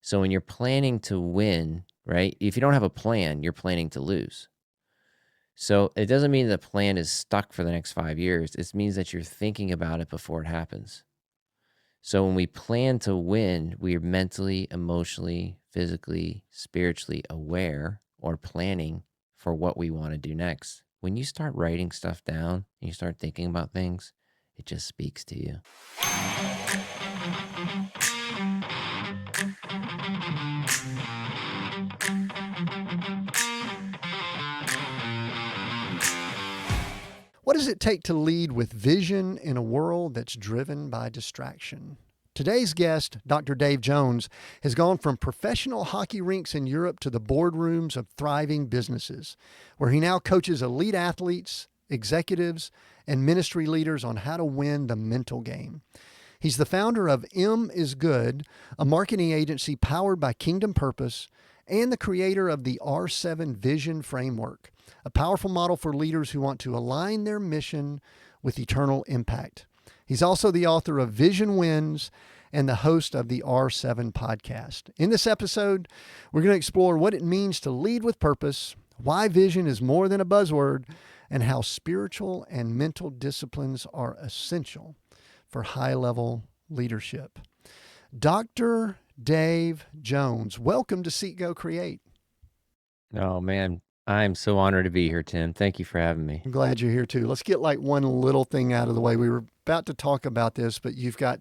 So when you're planning to win, right? If you don't have a plan, you're planning to lose. So it doesn't mean the plan is stuck for the next 5 years. It means that you're thinking about it before it happens. So when we plan to win, we are mentally, emotionally, physically, spiritually aware or planning for what we want to do next. When you start writing stuff down and you start thinking about things, it just speaks to you. What does it take to lead with vision in a world that's driven by distraction? Today's guest, Dr. Dave Jones, has gone from professional hockey rinks in Europe to the boardrooms of thriving businesses, where he now coaches elite athletes, executives, and ministry leaders on how to win the mental game. He's the founder of M is Good, a marketing agency powered by Kingdom Purpose, and the creator of the R7 Vision Framework, a powerful model for leaders who want to align their mission with eternal impact. He's also the author of Vision Wins and the host of the R7 podcast. In this episode, we're going to explore what it means to lead with purpose, why vision is more than a buzzword, and how spiritual and mental disciplines are essential for high-level leadership. Dr. Dave Jones, welcome to Seek, Go, Create. Oh, man. I'm so honored to be here, Tim. Thank you for having me. I'm glad you're here too. Let's get like one little thing out of the way. We were about to talk about this, but you've got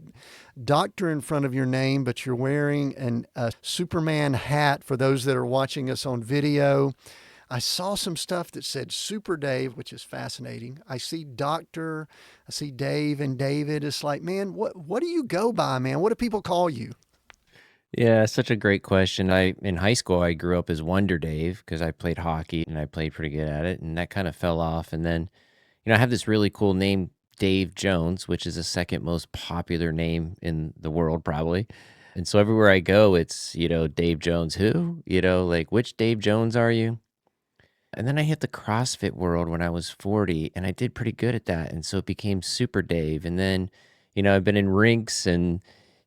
doctor in front of your name, but you're wearing a Superman hat for those that are watching us on video. I saw some stuff that said Super Dave, which is fascinating. I see Doctor, I see Dave and David. It's like, man, what do you go by, man? What do people call you? Yeah, such a great question. In high school, I grew up as Wonder Dave because I played hockey and I played pretty good at it, and that kind of fell off. And then, I have this really cool name, Dave Jones, which is the second most popular name in the world, probably. And so everywhere I go, it's, Dave Jones, who? Like, which Dave Jones are you? And then I hit the CrossFit world when I was 40, and I did pretty good at that. And so it became Super Dave. And then, I've been in rinks and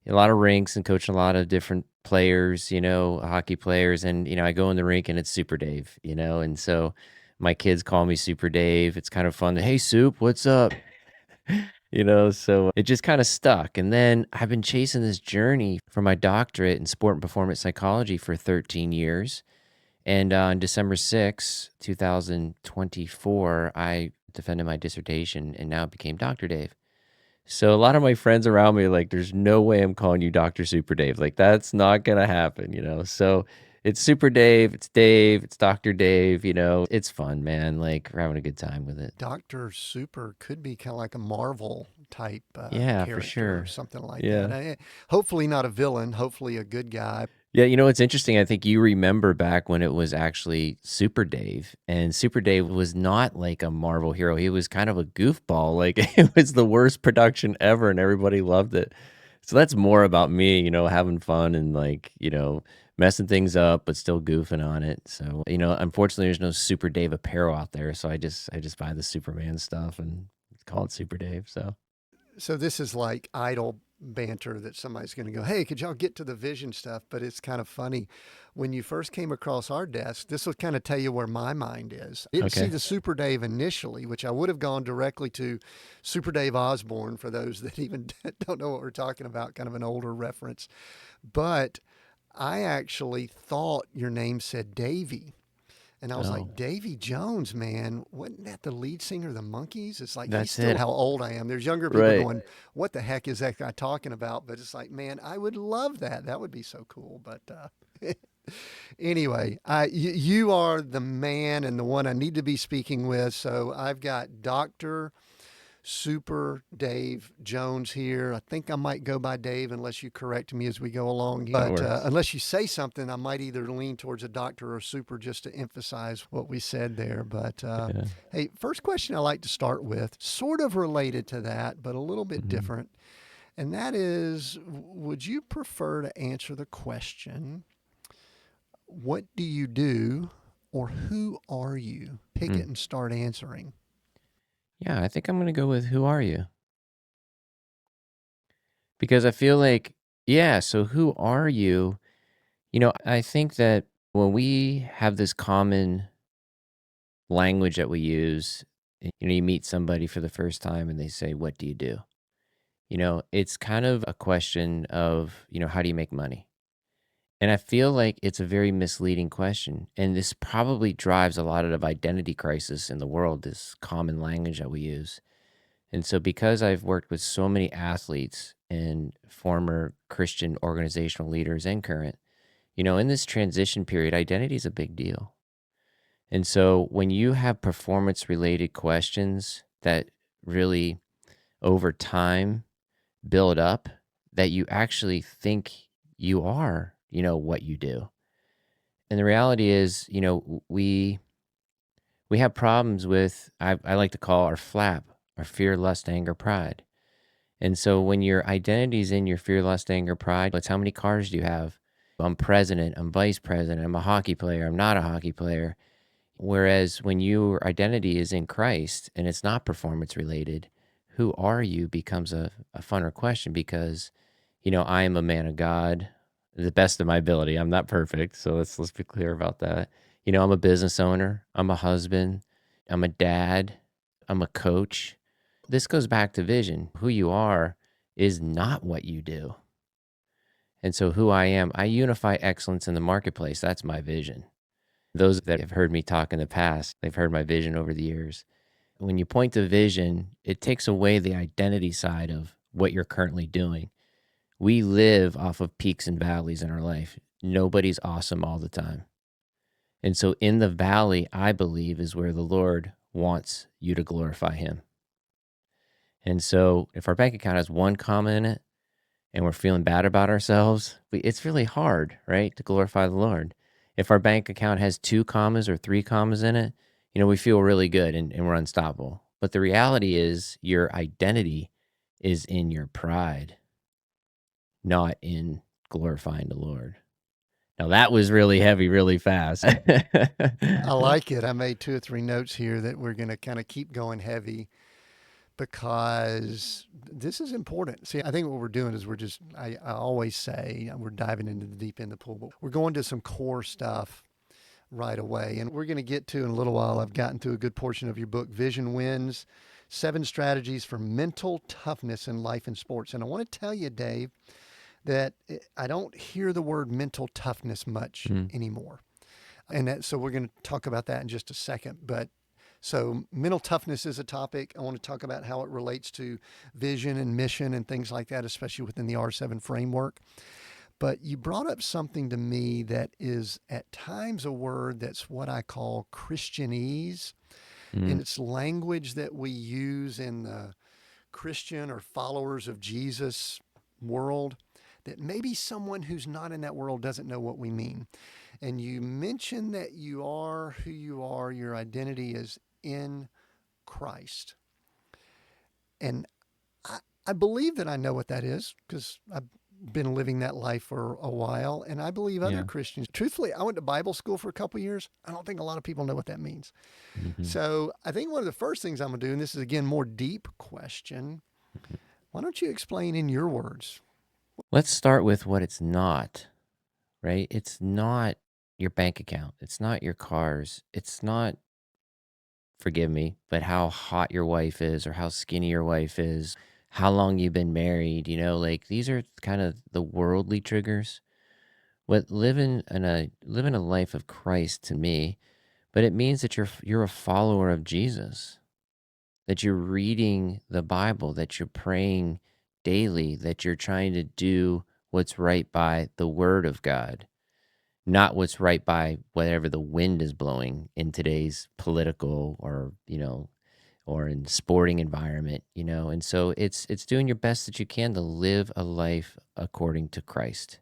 a lot of rinks and coaching a lot of different players, hockey players. And, I go in the rink and it's Super Dave, and so my kids call me Super Dave. It's kind of fun. Hey, Soup, what's up? So it just kind of stuck. And then I've been chasing this journey for my doctorate in sport and performance psychology for 13 years. And on December 6, 2024, I defended my dissertation and now became Dr. Dave. So a lot of my friends around me are like, there's no way I'm calling you Dr. Super Dave. Like, that's not going to happen. So it's Super Dave, it's Dr. Dave, it's fun, man. Like, we're having a good time with it. Dr. Super could be kind of like a Marvel type yeah, character for sure. or something like that. Hopefully not a villain, hopefully a good guy. Yeah, it's interesting. I think you remember back when it was actually Super Dave, and Super Dave was not like a Marvel hero. He was kind of a goofball. Like, it was the worst production ever, and everybody loved it. So that's more about me, having fun and like, messing things up, but still goofing on it. So, unfortunately, there's no Super Dave apparel out there. So I just buy the Superman stuff and call it Super Dave. So this is like idle banter that somebody's going to go, hey, could y'all get to the vision stuff? But it's kind of funny. When you first came across our desk, this will kind of tell you where my mind is. I didn't see the Super Dave initially, which I would have gone directly to Super Dave Osborne for those that even don't know what we're talking about, kind of an older reference. But I actually thought your name said Davy. And I was like, Davy Jones, man, wasn't that the lead singer of the Monkees? It's like, he's still how old I am. There's younger people going, what the heck is that guy talking about? But it's like, man, I would love that. That would be so cool. But anyway, you are the man and the one I need to be speaking with. So I've got Dr. Super Dave Jones here. I think I might go by Dave unless you correct me as we go along. But unless you say something, I might either lean towards a doctor or super just to emphasize what we said there. But hey, first question I like to start with, sort of related to that, but a little bit different. And that is, would you prefer to answer the question, what do you do or who are you? Pick it and start answering. Yeah, I think I'm going to go with who are you? Because I feel like, so who are you I think that when we have this common language that we use, you meet somebody for the first time and they say, "What do you do?" It's kind of a question of, how do you make money? And I feel like it's a very misleading question. And this probably drives a lot of identity crisis in the world, this common language that we use. And so, because I've worked with so many athletes and former Christian organizational leaders and current, in this transition period, identity is a big deal. And so, when you have performance related questions that really over time build up, that you actually think you are, what you do. And the reality is, we have problems with, I like to call our flap, our fear, lust, anger, pride. And so when your identity is in your fear, lust, anger, pride, it's how many cars do you have? I'm president, I'm vice president, I'm a hockey player, I'm not a hockey player. Whereas when your identity is in Christ and it's not performance related, who are you becomes a funner question because, I am a man of God, the best of my ability. I'm not perfect. So let's be clear about that. I'm a business owner, I'm a husband, I'm a dad, I'm a coach. This goes back to vision. Who you are is not what you do. And so who I am, I unify excellence in the marketplace. That's my vision. Those that have heard me talk in the past, they've heard my vision over the years. When you point to vision, it takes away the identity side of what you're currently doing. We live off of peaks and valleys in our life. Nobody's awesome all the time. And so in the valley, I believe, is where the Lord wants you to glorify him. And so if our bank account has one comma in it and we're feeling bad about ourselves, it's really hard, right, to glorify the Lord. If our bank account has two commas or three commas in it, we feel really good and we're unstoppable. But the reality is your identity is in your pride, not in glorifying the Lord. Now that was really heavy, really fast. I like it. I made two or three notes here that we're going to kind of keep going heavy because this is important. See, I think what we're doing is I always say we're diving into the deep end of the pool, but we're going to some core stuff right away. And we're going to get to in a little while. I've gotten to a good portion of your book, Vision Wins 7 Strategies for Mental Toughness in Life and Sports. And I want to tell you, Dave, that I don't hear the word mental toughness much anymore. So we're going to talk about that in just a second. But so mental toughness is a topic. I want to talk about how it relates to vision and mission and things like that, especially within the R7 framework. But you brought up something to me that is at times a word that's what I call Christianese. And it's language that we use in the Christian or followers of Jesus world that maybe someone who's not in that world doesn't know what we mean. And you mentioned that you are who you are, your identity is in Christ. And I believe that I know what that is because I've been living that life for a while. And I believe other Yeah. Christians, truthfully, I went to Bible school for a couple of years. I don't think a lot of people know what that means. Mm-hmm. So I think one of the first things I'm going to do, and this is again more deep question, why don't you explain in your words? Let's start with what it's not, right? It's not your bank account. It's not your cars. It's not, forgive me, but how hot your wife is or how skinny your wife is, how long you've been married, like these are kind of the worldly triggers. What living a life of Christ to me, but it means that you're a follower of Jesus, that you're reading the Bible, that you're praying daily, that you're trying to do what's right by the word of God, not what's right by whatever the wind is blowing in today's political or in sporting environment. And so it's doing your best that you can to live a life according to Christ.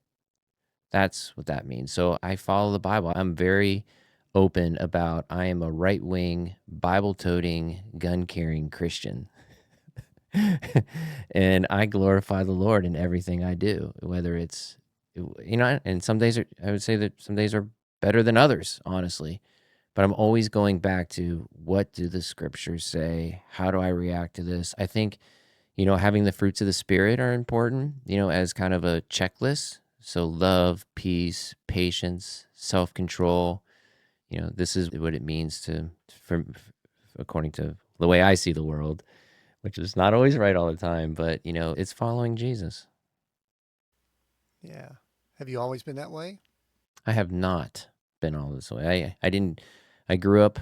That's what that means. So I follow the Bible. I'm very open about I am a right-wing, Bible-toting, gun-carrying Christian. And I glorify the Lord in everything I do, whether it's, and some days I would say that some days are better than others, honestly. But I'm always going back to what do the scriptures say? How do I react to this? I think, having the fruits of the Spirit are important, as kind of a checklist. So love, peace, patience, self-control. This is what it means according to the way I see the world, which is not always right all the time, but it's following Jesus. Yeah. Have you always been that way? I have not been all this way. I didn't. I grew up.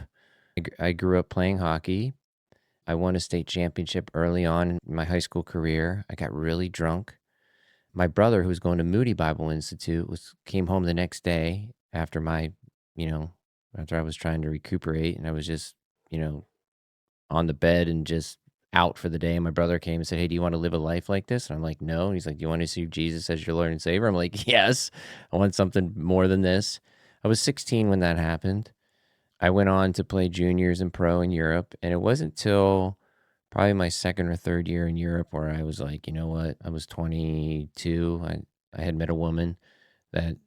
I grew up playing hockey. I won a state championship early on in my high school career. I got really drunk. My brother, who was going to Moody Bible Institute, came home the next day after you know, after I was trying to recuperate, and I was just, you know, on the bed and just out for the day. And my brother came and said, "Hey, do you want to live a life like this?" And I'm like, "No." And he's like, "Do you want to see Jesus as your Lord and Savior?" I'm like, "Yes, I want something more than this." I was 16 when that happened. I went on to play juniors and pro in Europe, and it wasn't till probably my second or third year in Europe where I was like, you know what? I was 22. I had met a woman that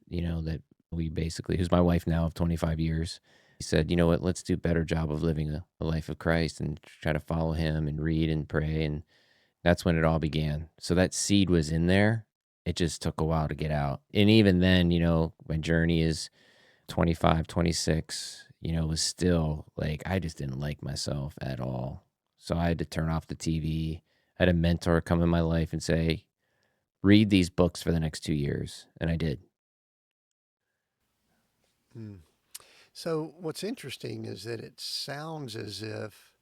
we basically, who's my wife now of 25 years. He said, "You know what? Let's do a better job of living a life of Christ and try to follow him and read and pray." And that's when it all began. So that seed was in there. It just took a while to get out. And even then, my journey is 25, 26, was still like, I just didn't like myself at all. So I had to turn off the TV. I had a mentor come in my life and say, "Read these books for the next 2 years." And I did. Hmm. So what's interesting is that it sounds as if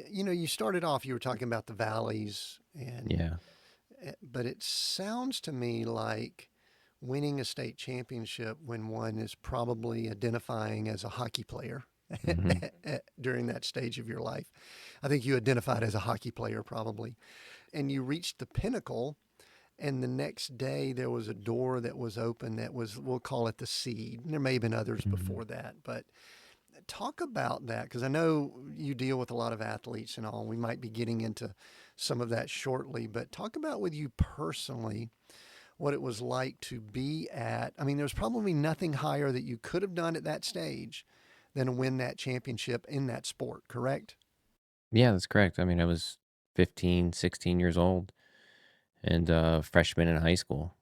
you started off, you were talking about the valleys Yeah. but it sounds to me like winning a state championship when one is probably identifying as a hockey player Hmm. during that stage of your life. I think you identified as a hockey player probably, and you reached the pinnacle. And the next day, there was a door that was open that was, we'll call it the seed. And there may have been others Hmm. before that, but talk about that because I know you deal with a lot of athletes and all. We might be getting into some of that shortly, but talk about with you personally what it was like to be at. I mean, there's probably nothing higher that you could have done at that stage than to win that championship in that sport, correct? Yeah, that's correct. I mean, I was 15, 16 years old and freshman in high school.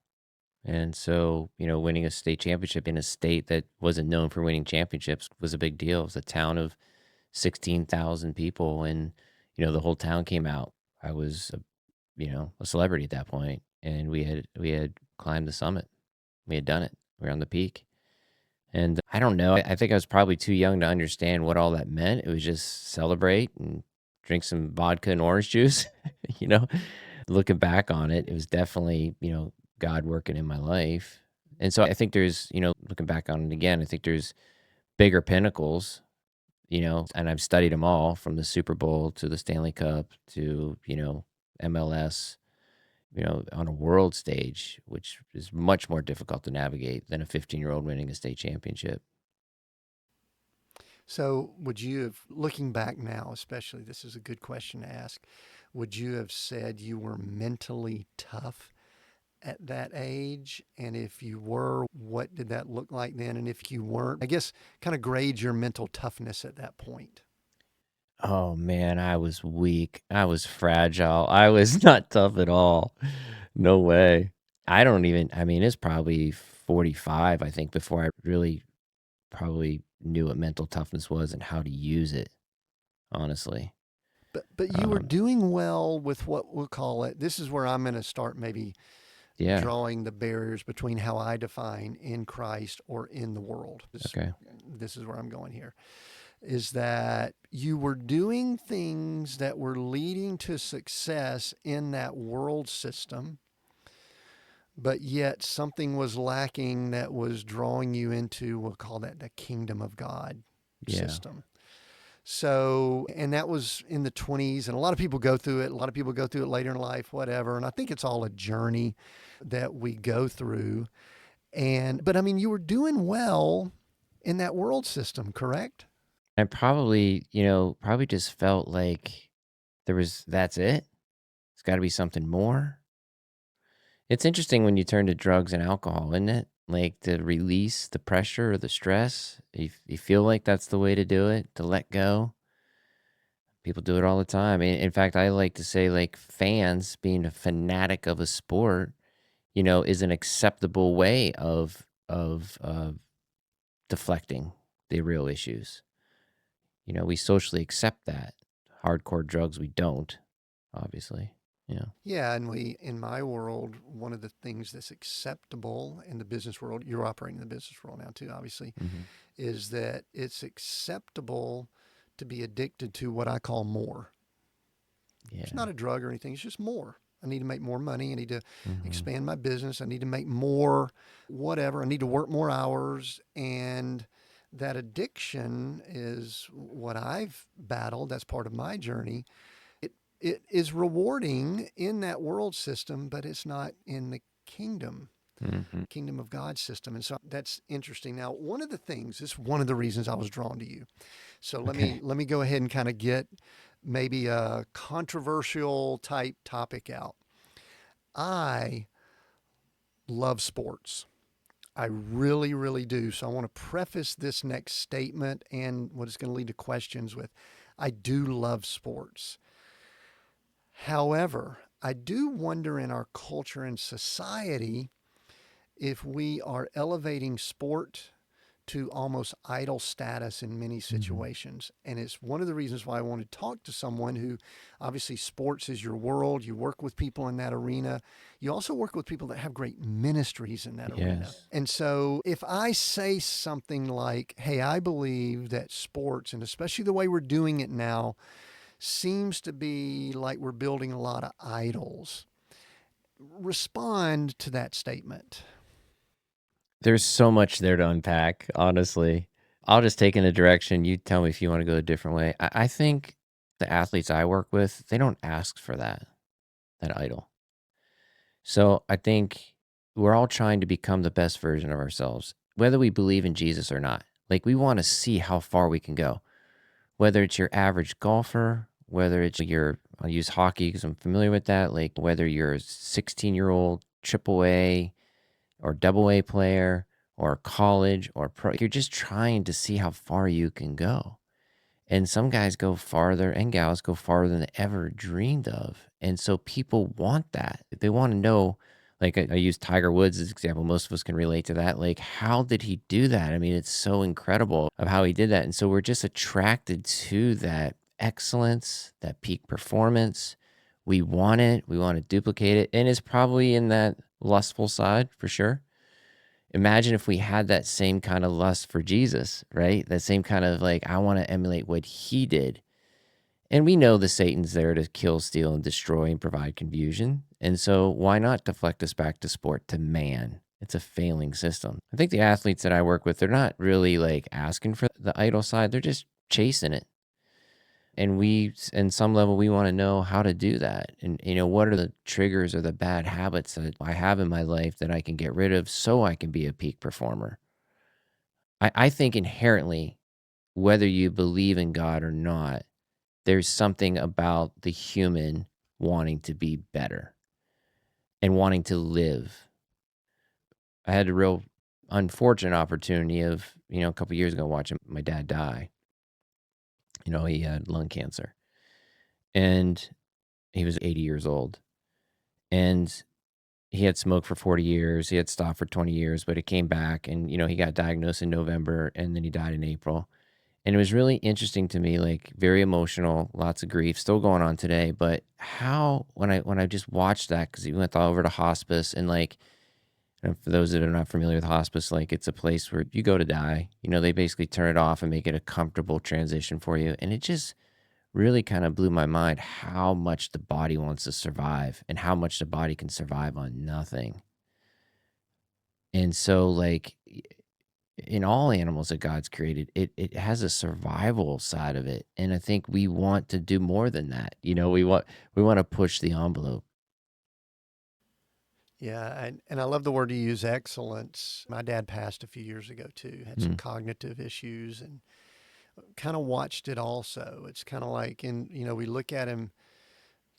And so, winning a state championship in a state that wasn't known for winning championships was a big deal. It was a town of 16,000 people, and the whole town came out. I was a celebrity at that point, and we had climbed the summit. We had done it. We were on the peak. And I don't know, I think I was probably too young to understand what all that meant. It was just celebrate and drink some vodka and orange juice, you know? Looking back on it, it was definitely, God working in my life. And so I think looking back on it again, I think there's bigger pinnacles, and I've studied them all from the Super Bowl to the Stanley Cup to, MLS, on a world stage, which is much more difficult to navigate than a 15-year-old winning a state championship. So, would you have, looking back now, especially, this is a good question to ask, would you have said you were mentally tough at that age? And if you were, what did that look like then? And if you weren't, I guess kind of grade your mental toughness at that point. Oh man, I was weak. I was fragile. I was not tough at all. No way. I mean, it's probably 45, I think, before I really probably knew what mental toughness was and how to use it, honestly. But you were Um, doing well with what we'll call it. This is where I'm going to start maybe yeah. drawing the barriers between how I define in Christ or in the world. Okay. This is where I'm going here. Is that you were doing things that were leading to success in that world system, but yet something was lacking that was drawing you into, we'll call that the kingdom of God Yeah. system. So, and that was in the 20s, and a lot of people go through it. A lot of people go through it later in life, whatever. And I think it's all a journey that we go through. But I mean, you were doing well in that world system, correct? I probably, probably just felt like that's it. It's got to be something more. It's interesting when you turn to drugs and alcohol, isn't it? Like to release the pressure or the stress. You feel like that's the way to do it, to let go. People do it all the time. In fact, I like to say, like, fans being a fanatic of a sport, is an acceptable way of of deflecting the real issues. We socially accept that. Hardcore drugs, we don't, obviously. Yeah. Yeah, and in my world, one of the things that's acceptable in the business world, you're operating in the business world now too, obviously, Mm-hmm. is that it's acceptable to be addicted to what I call more. It's Yeah. not a drug or anything, it's just more. I need to make more money. I need to Mm-hmm. expand my business. I need to make more whatever. I need to work more hours. And that addiction is what I've battled. That's part of my journey. It is rewarding in that world system, but it's not in the Mm-hmm. kingdom of God system. And so that's interesting. Now, one of the things, this is one of the reasons I was drawn to you. So Okay. let me go ahead and kind of get maybe a controversial type topic out. I love sports. I really, really do. So I want to preface this next statement and what is going to lead to questions with I do love sports. However, I do wonder in our culture and society if we are elevating sport to almost idol status in many Mm-hmm. situations. And it's one of the reasons why I want to talk to someone who obviously sports is your world. You work with people in that arena. You also work with people that have great ministries in that arena. Yes. And so if I say something like, hey, I believe that sports, and especially the way we're doing it now, seems to be like we're building a lot of idols, respond to that statement. There's so much there to unpack, honestly. I'll just take in a direction. You tell me if you want to go a different way. I think the athletes I work with, they don't ask for that idol. So I think we're all trying to become the best version of ourselves, whether we believe in Jesus or not. Like, we want to see how far we can go, whether it's your average golfer, whether it's I'll use hockey because I'm familiar with that, like whether you're a 16-year-old triple A or double A player or college or pro, you're just trying to see how far you can go. And some guys go farther and gals go farther than they ever dreamed of. And so people want that. They want to know, like I use Tiger Woods as an example. Most of us can relate to that. Like, how did he do that? I mean, it's so incredible of how he did that. And so we're just attracted to that excellence, that peak performance. We want it. We want to duplicate it. And it's probably in that lustful side for sure. Imagine if we had that same kind of lust for Jesus, right? That same kind of like, I want to emulate what he did. And we know the Satan's there to kill, steal, and destroy and provide confusion. And so why not deflect us back to sport, to man? It's a failing system. I think the athletes that I work with, they're not really like asking for the idol side. They're just chasing it. And we, in some level, we want to know how to do that. And, what are the triggers or the bad habits that I have in my life that I can get rid of so I can be a peak performer? I think inherently, whether you believe in God or not, there's something about the human wanting to be better and wanting to live. I had a real unfortunate opportunity of, a couple years ago watching my dad die. He had lung cancer and he was 80 years old. And he had smoked for 40 years. He had stopped for 20 years, but it came back and, he got diagnosed in November and then he died in April. And it was really interesting to me, like very emotional, lots of grief still going on today. But how, when I just watched that, because he went all over to hospice and like, and for those that are not familiar with hospice, like it's a place where you go to die. They basically turn it off and make it a comfortable transition for you. And it just really kind of blew my mind how much the body wants to survive and how much the body can survive on nothing. And so, like, in all animals that God's created, it has a survival side of it. And I think we want to do more than that. We want to push the envelope. Yeah, and I love the word you use, excellence. My dad passed a few years ago too, had some Mm, cognitive issues and kind of watched it also. It's kind of like, we look at him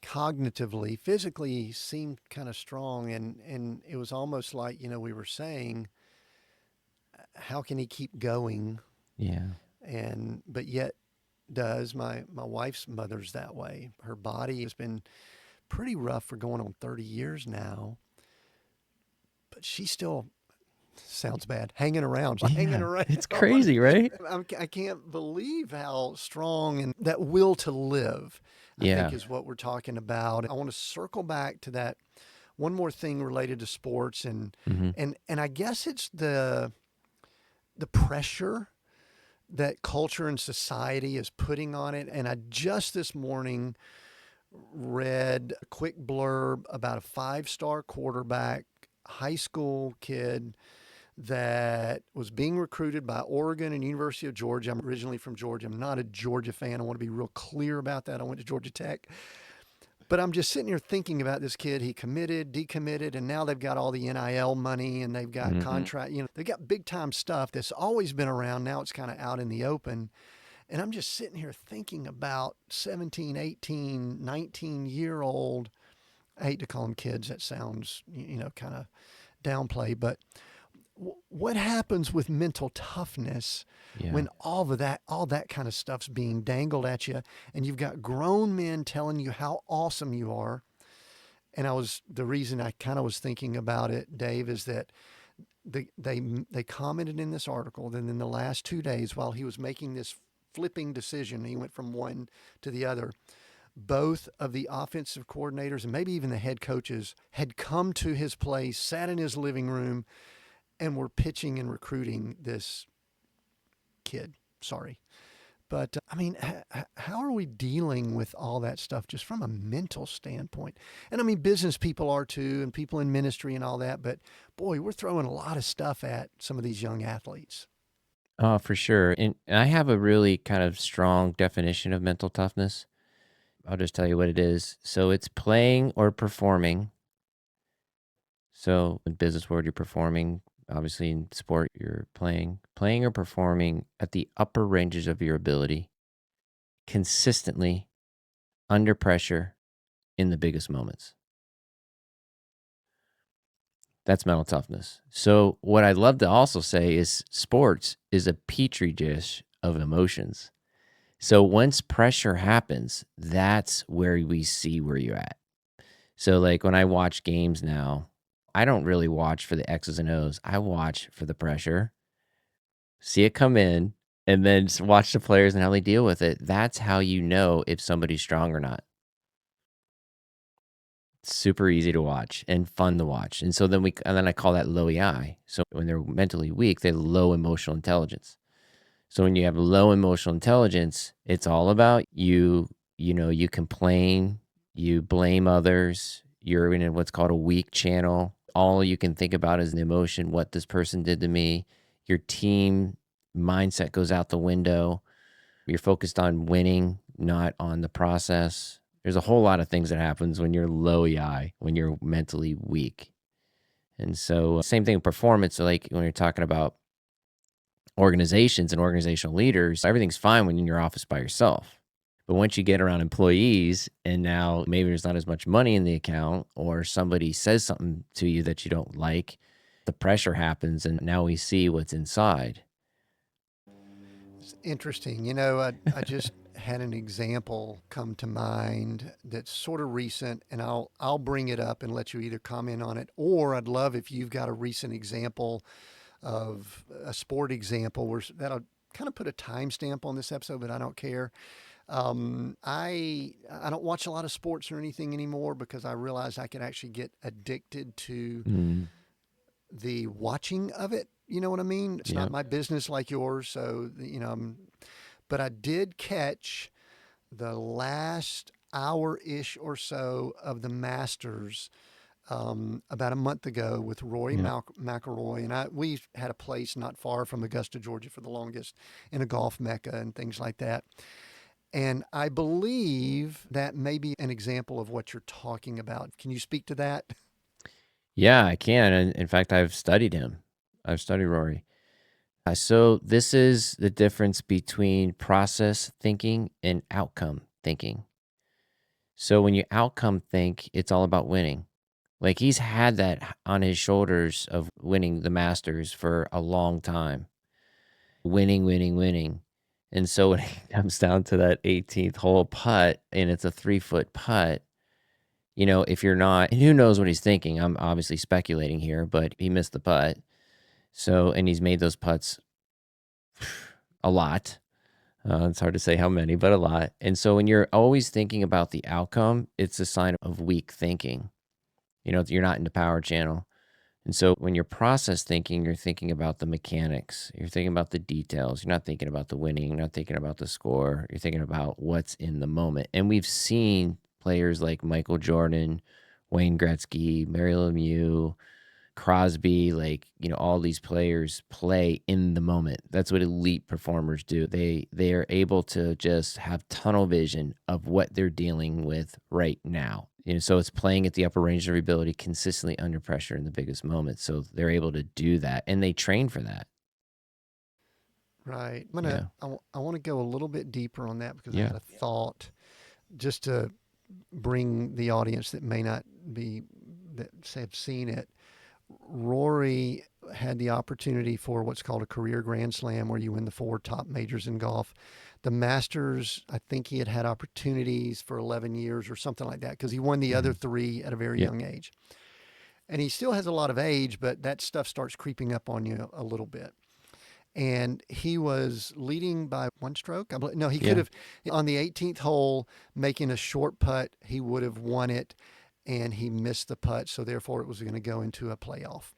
cognitively, physically, he seemed kind of strong. And it was almost like, we were saying, how can he keep going? yeah. But yet, does my wife's mother's that way. Her body has been pretty rough for going on 30 years now, but she still Sounds bad. Hanging around, like hanging Yeah, around. it's crazy, right? I can't believe how strong and that will to live, I think, Yeah. is what we're talking about. I want to circle back to that one more thing related to sports, and Mhm. and I guess it's the pressure that culture and society is putting on it. And I just this morning read a quick blurb about a 5-star quarterback, high school kid that was being recruited by Oregon and University of Georgia. I'm originally from Georgia. I'm not a Georgia fan. I want to be real clear about that. I went to Georgia Tech. But I'm just sitting here thinking about this kid. He committed, decommitted, and now they've got all the NIL money and they've got Mhm. contract, they've got big time stuff that's always been around. Now it's kind of out in the open. And I'm just sitting here thinking about 17, 18, 19-year-old. I hate to call them kids. That sounds, kind of downplay, but what happens with mental toughness Yeah. when all that kind of stuff's being dangled at you, and you've got grown men telling you how awesome you are? And the reason I kind of was thinking about it, Dave, is that they commented in this article that in the last 2 days, while he was making this flipping decision, he went from one to the other. Both of the offensive coordinators and maybe even the head coaches had come to his place, sat in his living room, and were pitching and recruiting this kid. Sorry. But I mean, how are we dealing with all that stuff just from a mental standpoint? And I mean, business people are too, and people in ministry and all that. But boy, we're throwing a lot of stuff at some of these young athletes. Oh, for sure. And I have a really kind of strong definition of mental toughness. I'll just tell you what it is. So it's playing or performing. So in business world, you're performing. Obviously, in sport, you're playing or performing at the upper ranges of your ability, consistently, under pressure, in the biggest moments. That's mental toughness. So what I'd love to also say is sports is a petri dish of emotions. So once pressure happens, that's where we see where you're at. So like when I watch games now, I don't really watch for the X's and O's. I watch for the pressure, see it come in, and then just watch the players and how they deal with it. That's how you know if somebody's strong or not. It's super easy to watch and fun to watch. And so then I call that low EI. So when they're mentally weak, they have low emotional intelligence. So when you have low emotional intelligence, it's all about you complain, you blame others, you're in what's called a weak channel. All you can think about is the emotion, what this person did to me. Your team mindset goes out the window. You're focused on winning, not on the process. There's a whole lot of things that happens when you're low EI, when you're mentally weak. And so same thing with performance. So like when you're talking about organizations and organizational leaders, everything's fine when you're in your office by yourself. But once you get around employees and now maybe there's not as much money in the account or somebody says something to you that you don't like, the pressure happens and now we see what's inside. It's interesting. I just had an example come to mind that's sort of recent, and I'll bring it up and let you either comment on it, or I'd love if you've got a recent example of a sport example where that'll kind of put a timestamp on this episode, but I don't care. I don't watch a lot of sports or anything anymore because I realize I can actually get addicted to Mm, the watching of it. You know what I mean? It's not yeah. my business like yours, so but I did catch the last hour ish or so of the Masters about a month ago with Rory Yeah. McIlroy, and we had a place not far from Augusta, Georgia, for the longest, in a golf mecca and things like that. And I believe that may be an example of what you're talking about. Can you speak to that? Yeah, I can. And in fact, I've studied him. I've studied Rory. So this is the difference between process thinking and outcome thinking. So when you outcome think, it's all about winning. Like he's had that on his shoulders of winning the Masters for a long time. Winning, winning, winning. And so when it comes down to that 18th hole putt and it's a 3-foot putt, if you're not, and who knows what he's thinking? I'm obviously speculating here, but he missed the putt. So, and he's made those putts a lot. It's hard to say how many, but a lot. And so when you're always thinking about the outcome, it's a sign of weak thinking. You're not into power channel. And so when you're process thinking, you're thinking about the mechanics. You're thinking about the details. You're not thinking about the winning. You're not thinking about the score. You're thinking about what's in the moment. And we've seen players like Michael Jordan, Wayne Gretzky, Mario Lemieux, Crosby, all these players play in the moment. That's what elite performers do. They are able to just have tunnel vision of what they're dealing with right now. So it's playing at the upper range of their ability consistently under pressure in the biggest moments. So they're able to do that, and they train for that. Right. Yeah. I want to go a little bit deeper on that because I Yeah. had a thought just to bring the audience that may not be that have seen it. Rory had the opportunity for what's called a career Grand Slam, where you win the 4 top majors in golf. The Masters, I think he had opportunities for 11 years or something like that, because he won the other 3 at a very young age. And he still has a lot of age, but that stuff starts creeping up on you a little bit. And he was leading by 1 stroke. No, he could have, on the 18th hole, making a short putt, he would have won it, and he missed the putt. So therefore, it was going to go into a playoff.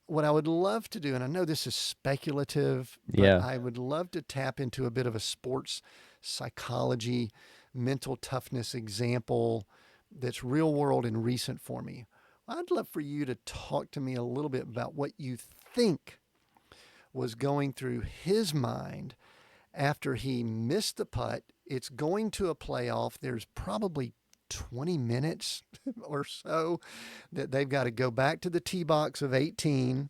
What I would love to do, and I know this is speculative, but I would love to tap into a bit of a sports psychology, mental toughness example that's real world and recent for me. I'd love for you to talk to me a little bit about what you think was going through his mind after he missed the putt. It's going to a playoff. There's probably 20 minutes or so that they've got to go back to the tee box of 18,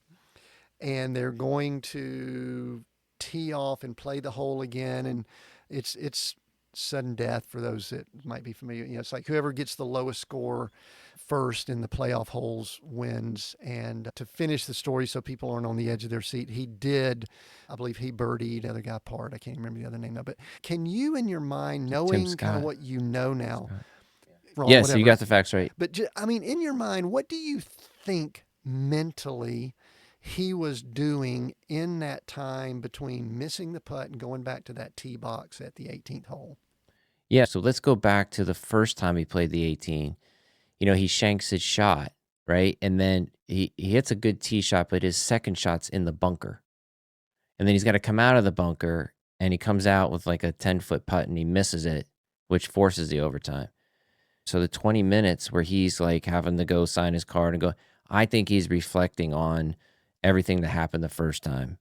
and they're going to tee off and play the hole again. And it's sudden death for those that might be familiar. It's like whoever gets the lowest score first in the playoff holes wins. And to finish the story so people aren't on the edge of their seat, I believe he birdied the other guy part. I can't remember the other name now, but can you in your mind, knowing kind of what you know now, wrong, Yeah, whatever. so you got the facts right. But in your mind, what do you think mentally he was doing in that time between missing the putt and going back to that tee box at the 18th hole? Yeah, so let's go back to the first time he played the 18. He shanks his shot, right? And then he hits a good tee shot, but his second shot's in the bunker. And then he's got to come out of the bunker, and he comes out with like a 10-foot putt, and he misses it, which forces the overtime. So the 20 minutes where he's like having to go sign his card and go, I think he's reflecting on everything that happened the first time.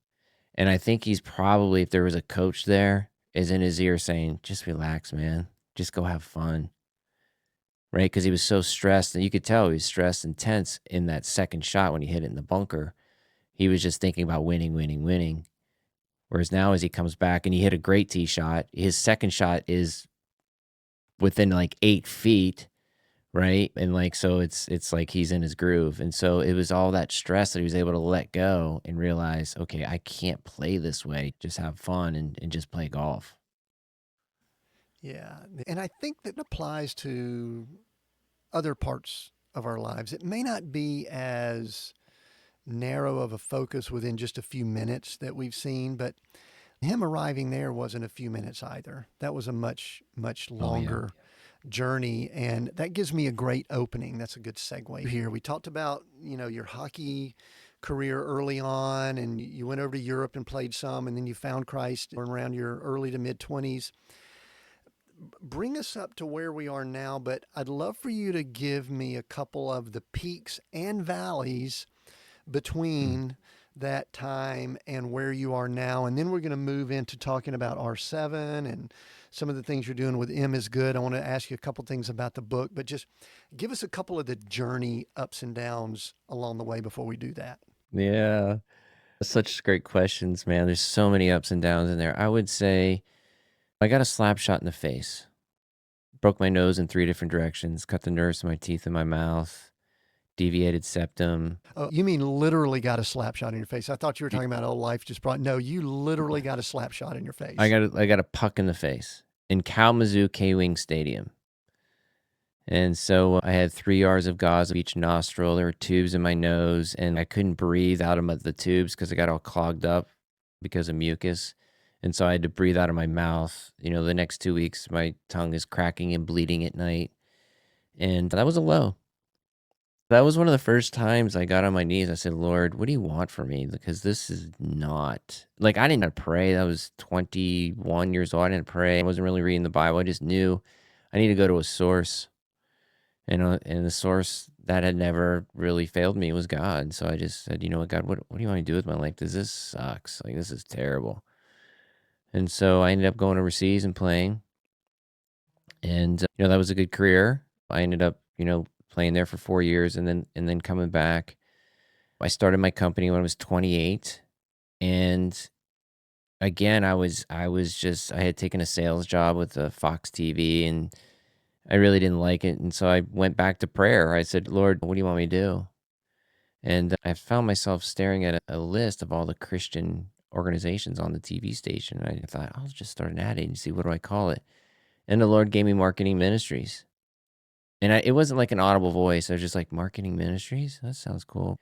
And I think he's probably, if there was a coach there, is in his ear saying, just relax, man. Just go have fun. Right? Because he was so stressed, and you could tell he was stressed and tense in that second shot when he hit it in the bunker. He was just thinking about winning, winning, winning. Whereas now, as he comes back and he hit a great tee shot, his second shot is within like 8 feet, right? And so it's like he's in his groove. And so it was all that stress that he was able to let go and realize, okay, I can't play this way. Just have fun and just play golf. Yeah. And I think that applies to other parts of our lives. It may not be as narrow of a focus within just a few minutes that we've seen, but him arriving there wasn't a few minutes either. That was a much, much longer journey. And that gives me a great opening. That's a good segue here. We talked about, your hockey career early on, and you went over to Europe and played some, and then you found Christ around your early to mid 20s. Bring us up to where we are now, but I'd love for you to give me a couple of the peaks and valleys between that time and where you are now. And then we're going to move into talking about R7 and some of the things you're doing with M is Good. I want to ask you a couple things about the book, but just give us a couple of the journey ups and downs along the way before we do that. Yeah. Such great questions, man. There's so many ups and downs in there. I would say I got a slap shot in the face. Broke my nose in 3 different directions, cut the nerves in my teeth and my mouth, deviated septum. Oh, you mean literally got a slap shot in your face? I thought you were talking about, oh, life just brought. No, you literally got a slap shot in your face. I got a puck in the face in Kalamazoo K-Wing Stadium. And so I had 3 R's of gauze of each nostril. There were tubes in my nose, and I couldn't breathe out of the tubes because I got all clogged up because of mucus. And so I had to breathe out of my mouth. The next 2 weeks, my tongue is cracking and bleeding at night. And that was a low. That was one of the first times I got on my knees. I said, Lord, what do you want from me? Because this is not like I didn't pray. I was 21 years old. I didn't pray. I wasn't really reading the Bible. I just knew I need to go to a source. And the source that had never really failed me was God. So I just said, you know what, God, what do you want me to do with my life? Because this sucks. Like, this is terrible. And so I ended up going overseas and playing. And, that was a good career. I ended up, playing there for 4 years and then coming back. I started my company when I was 28. And again, I had taken a sales job with Fox TV and I really didn't like it. And so I went back to prayer. I said, Lord, what do you want me to do? And I found myself staring at a list of all the Christian organizations on the TV station. And I thought, I'll just start an ad agency. What do I call it? And the Lord gave me Marketing Ministries. And it wasn't like an audible voice. I was just like, Marketing Ministries? That sounds cool.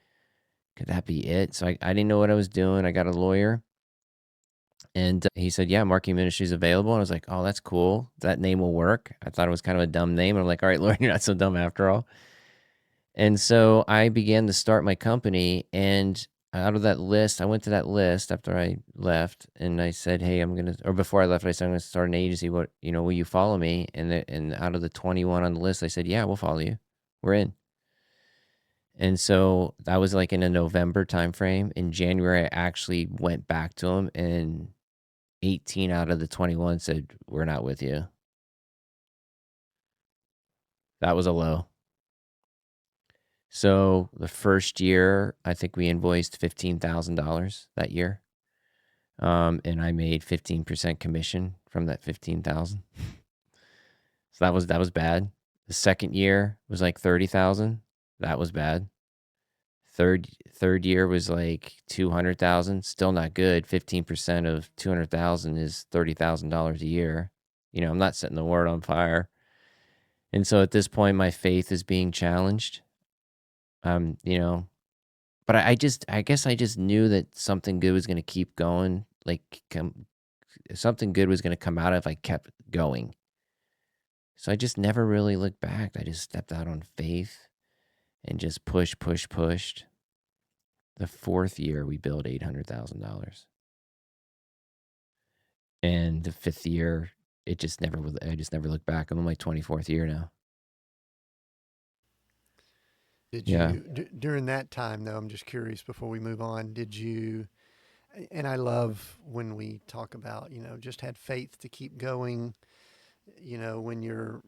Could that be it? So I didn't know what I was doing. I got a lawyer. And he said, yeah, Marketing Ministries available. And I was like, oh, that's cool. That name will work. I thought it was kind of a dumb name. I'm like, all right, Lord, you're not so dumb after all. And so I began to start my company. And out of that list, I went to that list after I left and I said, hey, or before I left, I said, I'm going to start an agency. Will you follow me? And out of the 21 on the list, I said, yeah, we'll follow you. We're in. And so that was like in a November timeframe. In January, I actually went back to him and 18 out of the 21 said, we're not with you. That was a low. So the first year, I think we invoiced $15,000 that year. And I made 15% commission from that 15,000. So that was bad. The second year was like 30,000. That was bad. Third year was like 200,000. Still not good. 15% of 200,000 is $30,000 a year. I'm not setting the world on fire. And so at this point, my faith is being challenged. But I guess I just knew that something good was going to keep going. Something good was going to come out if I kept going. So I just never really looked back. I just stepped out on faith and just pushed. The fourth year, we billed $800,000. And the fifth year, I just never looked back. I'm on my 24th year now. Did Yeah. you, during that time, though, I'm just curious before we move on, and I love when we talk about, just had faith to keep going, when you're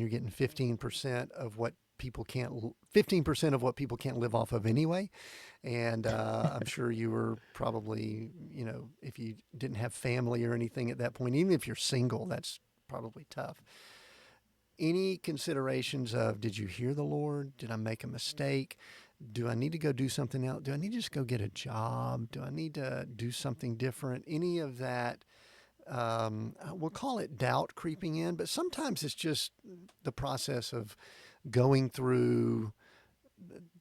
getting 15% of what people can't 15% of what people can't live off of anyway. And I'm sure you were probably, if you didn't have family or anything at that point, even if you're single, that's probably tough. Any considerations of, did you hear the Lord? Did I make a mistake? Do I need to go do something else? Do I need to just go get a job? Do I need to do something different? Any of that, we'll call it doubt creeping in, but sometimes it's just the process of going through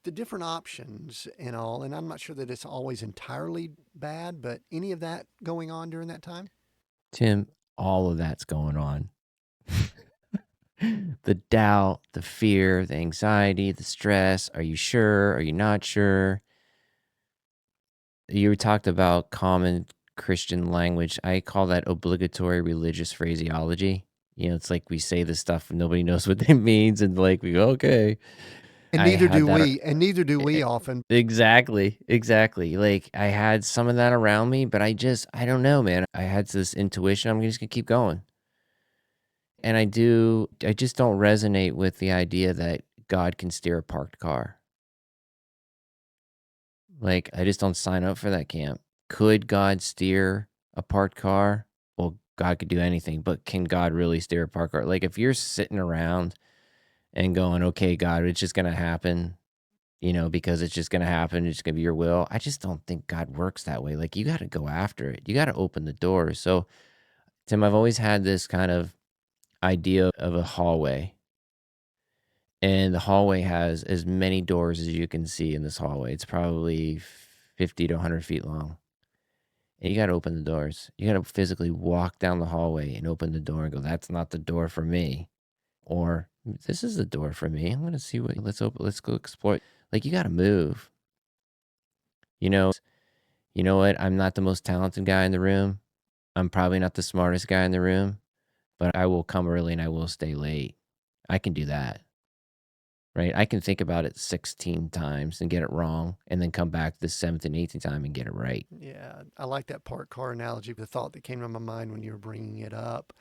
the different options and all. And I'm not sure that it's always entirely bad, but any of that going on during that time? Tim, all of that's going on. The doubt, the fear, the anxiety, the stress. Are you sure? Are you not sure? You talked about common Christian language. I call that obligatory religious phraseology. It's like we say this stuff and nobody knows what it means. And like we go, okay. And I neither had do that. we, and neither do we often. Exactly. Like I had some of that around me, but I don't know, man. I had this intuition. I'm just going to keep going. And I just don't resonate with the idea that God can steer a parked car. Like, I just don't sign up for that camp. Could God steer a parked car? Well, God could do anything, but can God really steer a parked car? Like, if you're sitting around and going, okay, God, it's just going to happen, because it's just going to happen, it's going to be your will. I just don't think God works that way. Like, you got to go after it. You got to open the door. So, Tim, I've always had this kind of idea of a hallway. And the hallway has as many doors as you can see in this hallway. It's probably 50 to 100 feet long. And you got to open the doors. You got to physically walk down the hallway and open the door and go, that's not the door for me. Or this is the door for me. I'm going to see let's go explore. Like, you got to move. You know, you know what? I'm not the most talented guy in the room. I'm probably not the smartest guy in the room, but I will come early and I will stay late. I can do that. Right? I can think about it 16 times and get it wrong, and then come back the 7th and 18th time and get it right. Yeah, I like that parked car analogy. The thought that came to my mind when you were bringing it up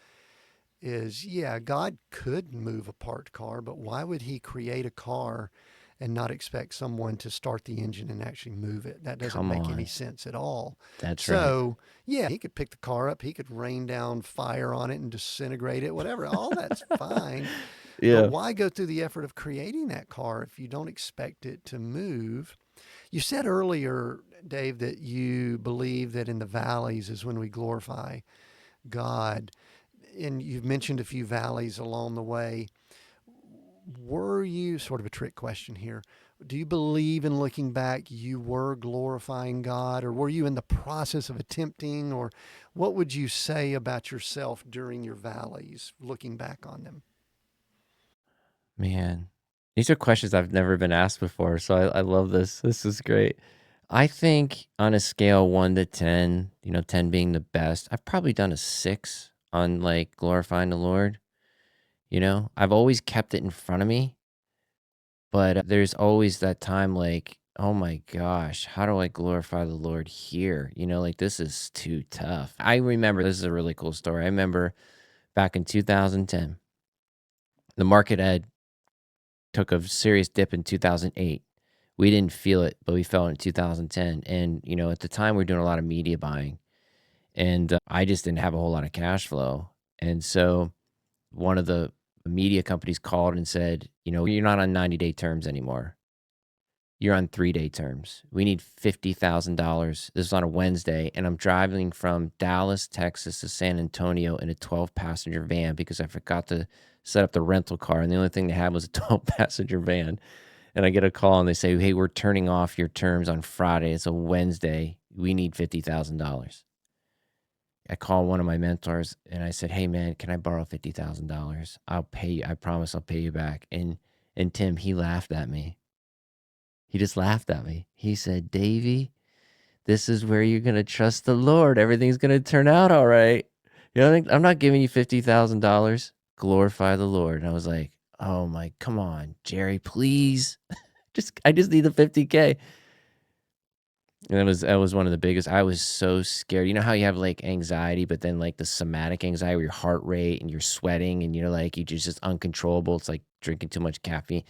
is, yeah, God could move a parked car, but why would he create a car and not expect someone to start the engine and actually move it? That doesn't Come make any on. sense at all. That's right. So, yeah, he could pick the car up, he could rain down fire on it and disintegrate it, whatever. All that's fine. But Yeah. why go through the effort of creating that car if you don't expect it to move? You said earlier, Dave, that you believe that in the valleys is when we glorify God. And you've mentioned a few valleys along the way. Were you, sort of a trick question here, do you believe in looking back you were glorifying God, or were you in the process of attempting, or what would you say about yourself during your valleys, looking back on them? Man, these are questions I've never been asked before, so I love this. This is great. I think on a scale 1 to 10, 10 being the best, I've probably done a 6 on, like, glorifying the Lord. I've always kept it in front of me, but there's always that time, like, oh my gosh, how do I glorify the Lord here? Like, this is too tough. I remember, this is a really cool story. I remember back in 2010, the market had took a serious dip in 2008. We didn't feel it, but we felt it in 2010. And, at the time we were doing a lot of media buying, and I just didn't have a whole lot of cash flow. And so one of the media companies called and said, you're not on 90-day terms anymore. You're on 3-day terms. We need $50,000. This is on a Wednesday, and I'm driving from Dallas, Texas to San Antonio in a 12-passenger van because I forgot to set up the rental car, and the only thing they had was a 12-passenger van. And I get a call, and they say, hey, we're turning off your terms on Friday. It's a Wednesday. We need $50,000. I call one of my mentors, and I said, hey, man, can I borrow $50,000? I'll pay you. I promise I'll pay you back. And Tim, he laughed at me. He just laughed at me. He said, Davey, this is where you're going to trust the Lord. Everything's going to turn out all right. I'm not giving you $50,000. Glorify the Lord. And I was like, oh my, come on, Jerry, please. I just need the 50K. And that was one of the biggest. I was so scared. You know how you have like anxiety, but then like the somatic anxiety where your heart rate and you're sweating and you're like, you just uncontrollable. It's like drinking too much caffeine.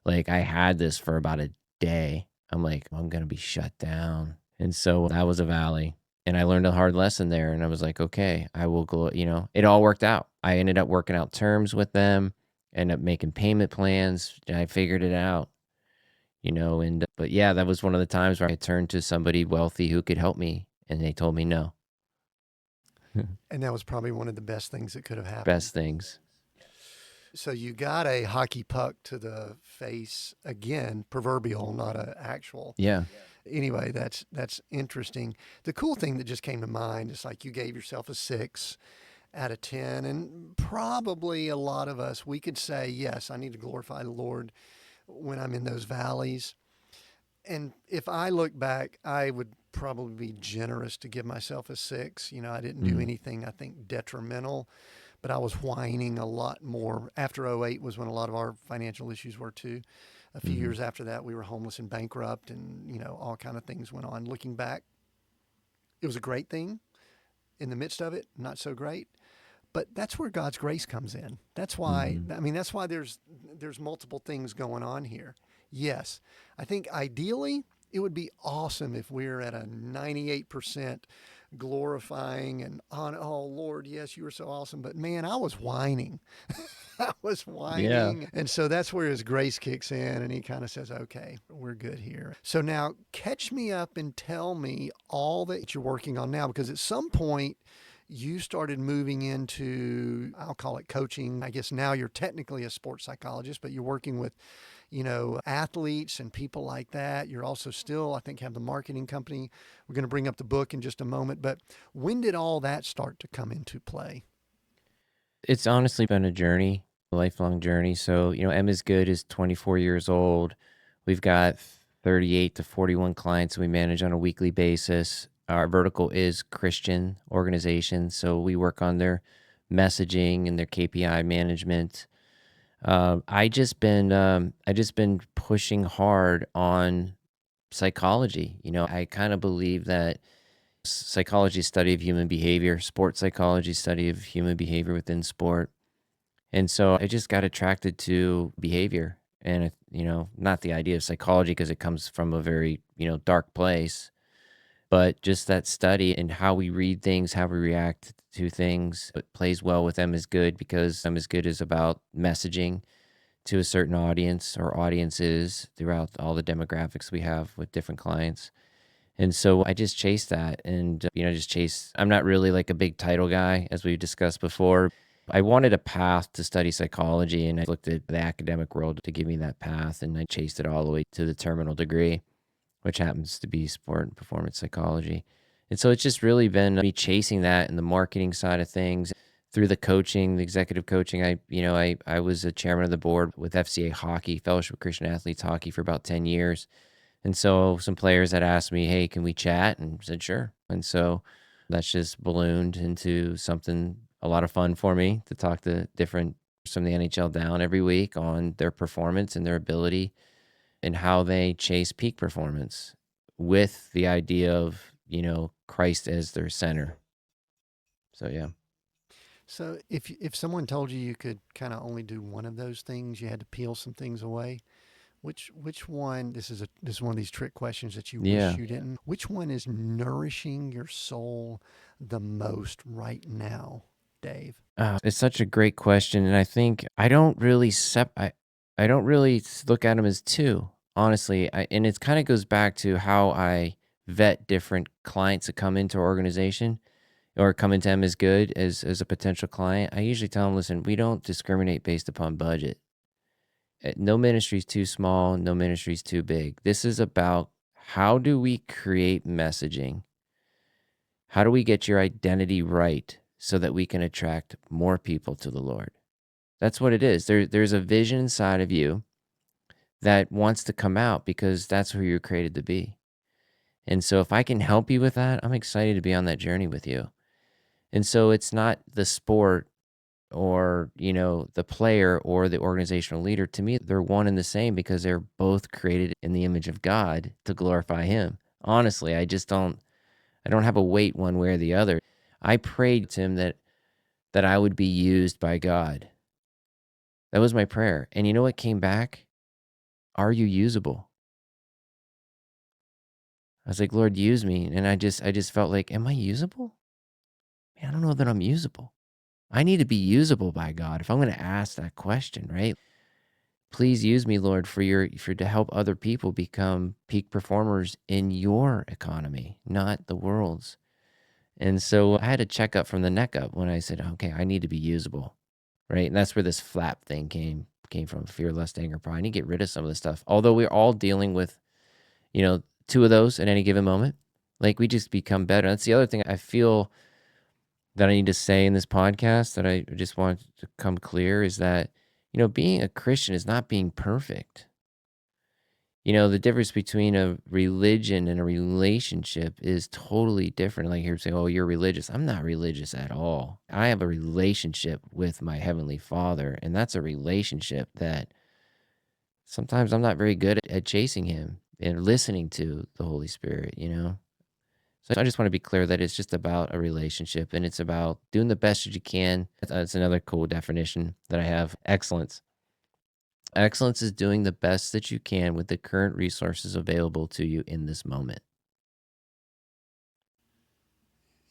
Like, I had this for about a day. I'm like, I'm going to be shut down. And so that was a valley. And I learned a hard lesson there. And I was like, okay, I will go, it all worked out. I ended up working out terms with them, ended up making payment plans. And I figured it out, but yeah, that was one of the times where I turned to somebody wealthy who could help me. And they told me no. And that was probably one of the best things that could have happened. Best things. So you got a hockey puck to the face again, proverbial, not an actual. Yeah. Anyway, that's interesting. The cool thing that just came to mind is like you gave yourself a 6 out of 10, and probably a lot of us we could say, yes, I need to glorify the Lord when I'm in those valleys. And if I look back, I would probably be generous to give myself a 6. I didn't do anything I think detrimental, but I was whining a lot more. After '08 was when a lot of our financial issues were too. A few years after that, we were homeless and bankrupt, and all kind of things went on. Looking back, it was a great thing. In the midst of it, not so great. But that's where God's grace comes in. That's why. Mm-hmm. I mean, that's why there's multiple things going on here. Yes, I think ideally it would be awesome if we're at a 98% glorifying and on, oh Lord, yes, you were so awesome. But man, I was whining. I was Yeah. whining. And so that's where his grace kicks in and he kind of says, okay, we're good here. So now catch me up and tell me all that you're working on now, because at some point you started moving into, I'll call it coaching. I guess now you're technically a sports psychologist, but you're working with, athletes and people like that. You're also still, I think, have the marketing company. We're going to bring up the book in just a moment. But when did all that start to come into play? It's honestly been a journey, a lifelong journey. So, Emma's Good is 24 years old. We've got 38 to 41 clients we manage on a weekly basis. Our vertical is Christian organizations. So we work on their messaging and their KPI management. I just been pushing hard on psychology. I kind of believe that psychology is study of human behavior, sports psychology is study of human behavior within sport. And so I just got attracted to behavior and, not the idea of psychology because it comes from a very, dark place, but just that study and how we read things, how we react to things. It plays well with Em is Good because Em is Good is about messaging to a certain audience or audiences throughout all the demographics we have with different clients. And so I just chased that and, I'm not really like a big title guy, as we've discussed before. I wanted a path to study psychology and I looked at the academic world to give me that path and I chased it all the way to the terminal degree, which happens to be sport and performance psychology. And so it's just really been me chasing that and the marketing side of things through the coaching, the executive coaching. I was a chairman of the board with FCA Hockey, Fellowship of Christian Athletes Hockey, for about 10 years. And so some players had asked me, hey, can we chat? And I said, sure. And so that's just ballooned into something a lot of fun for me to talk to different from the NHL down every week on their performance and their ability and how they chase peak performance with the idea of, Christ as their center. So, yeah. So if someone told you you could kind of only do one of those things, you had to peel some things away. Which one? This is one of these trick questions that you wish Yeah. you didn't. Which one is nourishing your soul the most right now, Dave? It's such a great question, and I think I don't really look at them as two, honestly. And it kind of goes back to how I vet different clients that come into our organization or come into M is Good as a potential client. I usually tell them, listen, we don't discriminate based upon budget. No ministry is too small, no ministry is too big. This is about how do we create messaging? How do we get your identity right so that we can attract more people to the Lord? That's what it is. There's a vision inside of you that wants to come out because that's who you're created to be. And so if I can help you with that, I'm excited to be on that journey with you. And so it's not the sport or, the player or the organizational leader. To me, they're one and the same because they're both created in the image of God to glorify him. Honestly, I don't have a weight one way or the other. I prayed to him that I would be used by God. That was my prayer. And you know what came back? Are you usable? I was like, Lord, use me. And I just felt like, am I usable? Man, I don't know that I'm usable. I need to be usable by God if I'm going to ask that question, right? Please use me, Lord, for to help other people become peak performers in your economy, not the world's. And so I had to check up from the neck up when I said, okay, I need to be usable, right? And that's where this flap thing came from: fear, lust, anger, pride. I need to get rid of some of this stuff. Although we're all dealing with, two of those at any given moment, like we just become better. That's the other thing I feel that I need to say in this podcast that I just want to come clear is that, being a Christian is not being perfect. The difference between a religion and a relationship is totally different. Like you're saying, oh, you're religious. I'm not religious at all. I have a relationship with my Heavenly Father, and that's a relationship that sometimes I'm not very good at chasing Him and listening to the Holy Spirit. So I just want to be clear that it's just about a relationship and it's about doing the best that you can. That's another cool definition that I have: excellence. Excellence is doing the best that you can with the current resources available to you in this moment.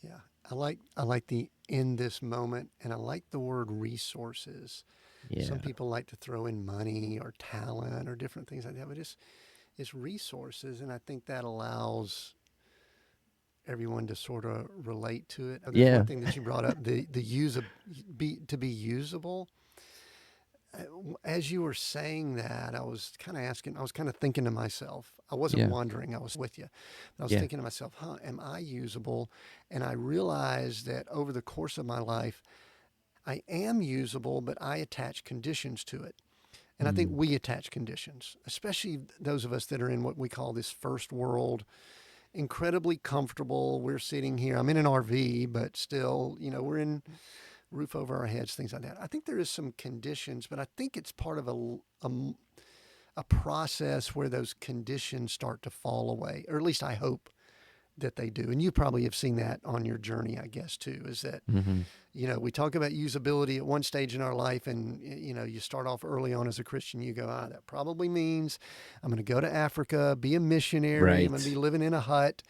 Yeah, I like the in this moment, and I like the word resources. Some Yeah. people like to throw in money or talent or different things like that, but it's resources, and I think that allows everyone to sort of relate to it. There's one Yeah. thing that you brought up, the to be usable. As you were saying that, I was kind of asking, I was kind of thinking to myself, I wasn't Yeah. wondering, I was with you. I was Yeah. thinking to myself, am I usable? And I realized that over the course of my life, I am usable, but I attach conditions to it. And I think Mm. we attach conditions, especially those of us that are in what we call this first world, incredibly comfortable. We're sitting here. I'm in an RV, but still, we're in roof over our heads, things like that. I think there is some conditions, but I think it's part of a process where those conditions start to fall away, or at least I hope that they do. And you probably have seen that on your journey, I guess, too, is that, Mm-hmm. we talk about usability at one stage in our life, and, you start off early on as a Christian, you go, that probably means I'm going to go to Africa, be a missionary, I'm going to be Right. living in a hut.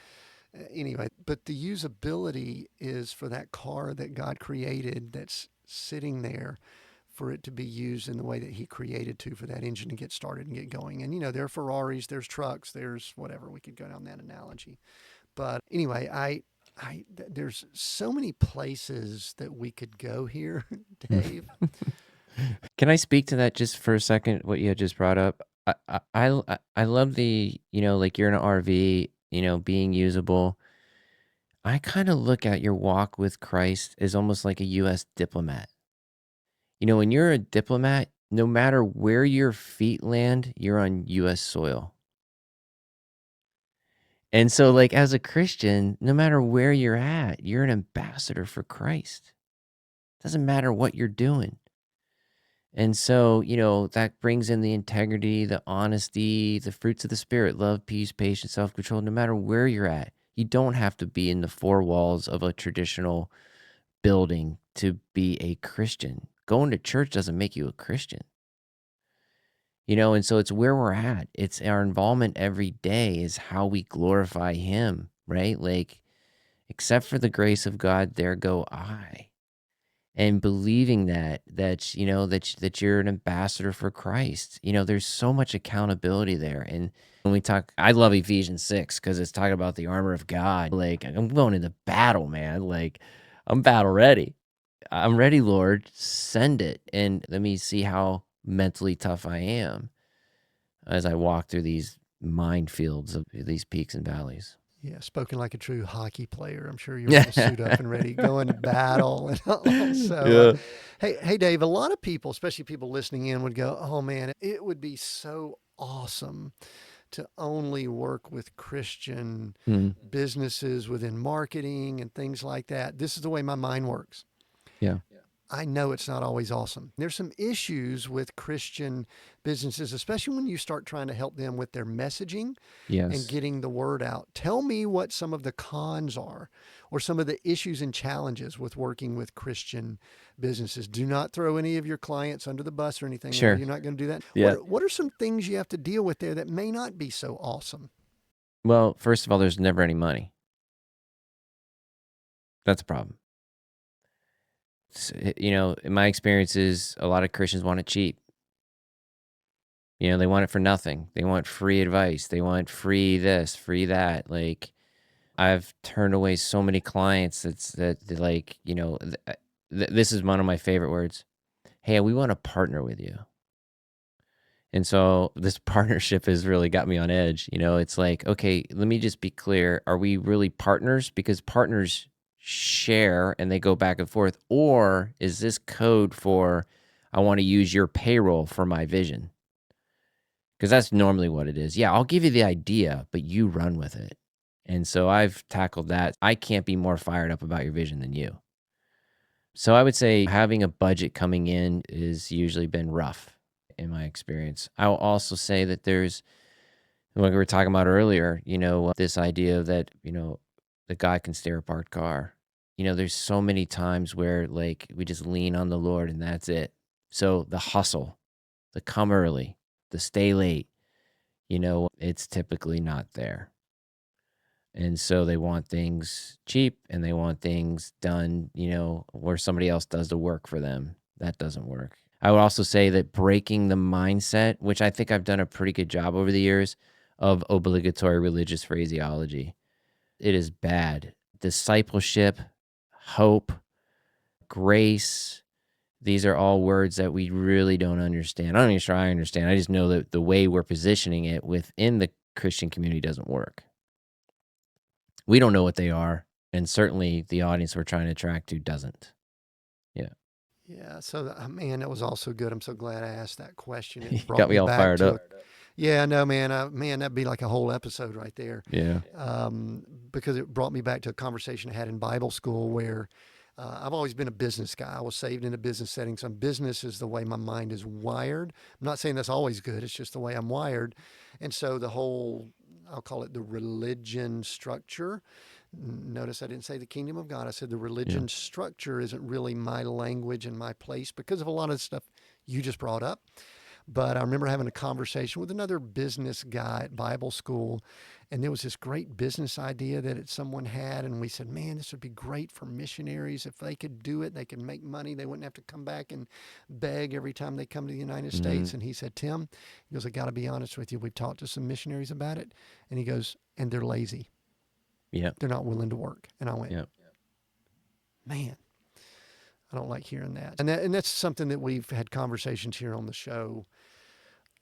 Anyway, but the usability is for that car that God created that's sitting there for it to be used in the way that he created to, for that engine to get started and get going. And, there are Ferraris, there's trucks, there's whatever. We could go down that analogy. But anyway, there's so many places that we could go here, Dave. Can I speak to that just for a second? What you had just brought up. I love the like you're in an RV, being usable. I kind of look at your walk with Christ as almost like a U.S. diplomat. When you're a diplomat, no matter where your feet land, you're on U.S. soil. And so, like, as a Christian, no matter where you're at, you're an ambassador for Christ. Doesn't matter what you're doing. And so, that brings in the integrity, the honesty, the fruits of the Spirit, love, peace, patience, self control, no matter where you're at. You don't have to be in the four walls of a traditional building to be a Christian. Going to church doesn't make you a Christian. And so it's where we're at. It's our involvement every day is how we glorify Him, right? Like, except for the grace of God, there go I. And believing that you're an ambassador for Christ. There's so much accountability there. And when we talk, I love Ephesians 6 because it's talking about the armor of God. Like, I'm going into battle, man. Like, I'm battle ready. I'm ready, Lord. Send it. And let me see how mentally tough I am as I walk through these minefields of these peaks and valleys. Yeah, spoken like a true hockey player. I'm sure you're Yeah. all suit up and ready, going to battle and all. So, Yeah. hey, Dave. A lot of people, especially people listening in, would go, "Oh man, it would be so awesome to only work with Christian Mm, businesses within marketing and things like that." This is the way my mind works. yeah. I know it's not always awesome. There's some issues with Christian businesses, especially when you start trying to help them with their messaging and Yes. getting the word out. Tell me what some of the cons are or some of the issues and challenges with working with Christian businesses. Do not throw any of your clients under the bus or anything. I know Sure. you're not going to do that. Yeah. What are some things you have to deal with there that may not be so awesome? Well, first of all, there's never any money. That's a problem. In my experiences, a lot of Christians want it cheap. They want it for nothing. They want free advice. They want free this, free that. Like, I've turned away so many clients like, this is one of my favorite words. Hey, we want to partner with you. And so this partnership has really got me on edge. It's like, okay, let me just be clear. Are we really partners? Because partners share and they go back and forth. Or is this code for, I want to use your payroll for my vision? Because that's normally what it is. Yeah, I'll give you the idea, but you run with it. And so I've tackled that. I can't be more fired up about your vision than you. So I would say having a budget coming in has usually been rough in my experience. I'll also say that there's, like we were talking about earlier, this idea that, the guy can steer a parked car. There's so many times where like we just lean on the Lord and that's it. So the hustle, the come early, the stay late, it's typically not there. And so they want things cheap and they want things done, where somebody else does the work for them. That doesn't work. I would also say that breaking the mindset, which I think I've done a pretty good job over the years, of obligatory religious phraseology. it is bad. Discipleship, hope, grace, these are all words that we really don't understand. I'm not even sure I understand. I just know that the way we're positioning it within the Christian community doesn't work. We don't know what they are, and certainly the audience we're trying to attract to doesn't. Yeah. Yeah. So, man, that was also good. I'm so glad I asked that question. You It brought got me me all back fired to up. a, yeah, no, man, man, that'd be like a whole episode right there. Yeah. Because it brought me back to a conversation I had in Bible school where I've always been a business guy. I was saved in a business setting. So business is the way my mind is wired. I'm not saying that's always good. It's just the way I'm wired. And so the whole, I'll call it the religion structure. Notice I didn't say the kingdom of God. I said the Yeah. religion structure isn't really my language and my place because of a lot of the stuff you just brought up. But I remember having a conversation with another business guy at Bible school, and there was this great business idea that someone had, and we said, "Man, this would be great for missionaries if they could do it. They could make money. They wouldn't have to come back and beg every time they come to the United Mm-hmm. States." And he said, "Tim," he goes, "I got to be honest with you. We've talked to some missionaries about it," and he goes, "And they're lazy. Yep. They're not willing to work." And I went, Yep. "Man, I don't like hearing that." And that's something that we've had conversations here on the show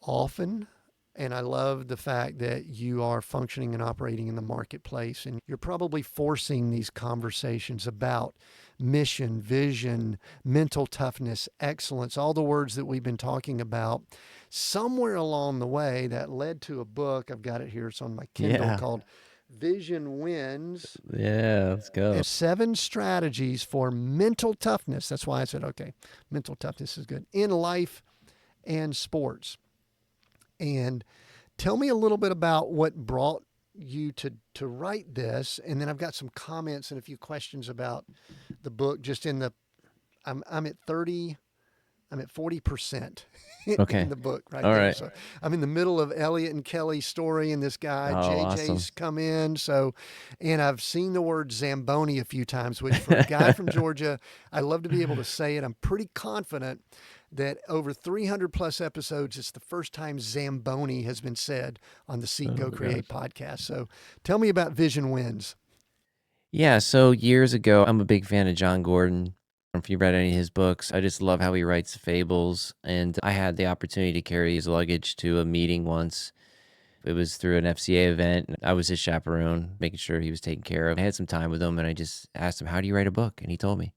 often. And I love the fact that you are functioning and operating in the marketplace, and you're probably forcing these conversations about mission, vision, mental toughness, excellence, all the words that we've been talking about. Somewhere along the way, that led to a book. I've got it here. It's on my Kindle, Yeah. called Vision Wins, Yeah. Let's go. and 7 strategies for mental toughness. That's why I said, okay, mental toughness is good in life and sports. And tell me a little bit about what brought you to write this, and then I've got some comments and a few questions about the book. Just in the, I'm at 30, I'm at 40% in Okay. the book right All there. right. So I'm in the middle of Elliot and Kelly's story, and this guy Oh, awesome. JJ's come in. So, and I've seen the word Zamboni a few times, which for a guy from Georgia, I love to be able to say it. I'm pretty confident that over 300 plus episodes, it's the first time Zamboni has been said on the Seek Oh Go gosh. Create podcast. So tell me about Vision Wins. Yeah, so years ago, I'm a big fan of John Gordon. If you read any of his books, I just love how he writes fables. And I had the opportunity to carry his luggage to a meeting once. It was through an FCA event. And I was his chaperone, making sure he was taken care of. I had some time with him, and I just asked him, "How do you write a book?" And he told me.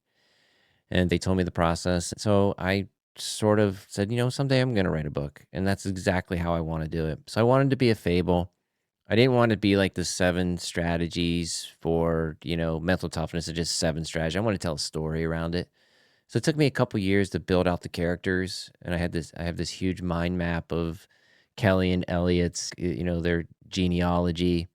And they told me the process. So I sort of said, someday I'm going to write a book. And that's exactly how I want to do it. So I wanted to be a fable. I didn't want to be like the 7 strategies for, mental toughness, or just 7 strategies. I want to tell a story around it. So it took me a couple years to build out the characters, and I have this huge mind map of Kelly and Elliot's, their genealogy,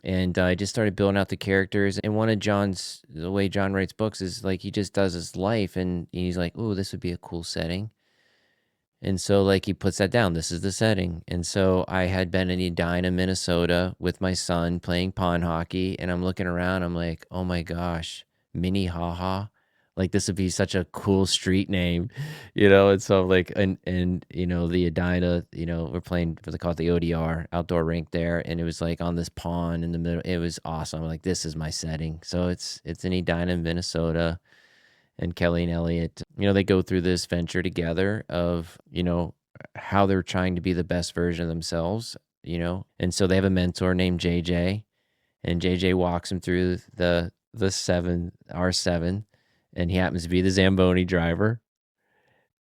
and I just started building out the characters. And the way John writes books is like he just does his life, and he's like, "Oh, this would be a cool setting." And so, like, he puts that down. This is the setting. And so I had been in Edina, Minnesota with my son playing pond hockey. And I'm looking around. I'm like, oh my gosh, Minnehaha. Like, this would be such a cool street name, And so I'm like, the Edina, we're playing, what they call it, the ODR outdoor rink there. And it was like on this pond in the middle. It was awesome. I'm like, this is my setting. So it's in Edina, Minnesota. And Kelly and Elliot, they go through this venture together of, how they're trying to be the best version of themselves. And so they have a mentor named JJ, and JJ walks them through the R7, and he happens to be the Zamboni driver.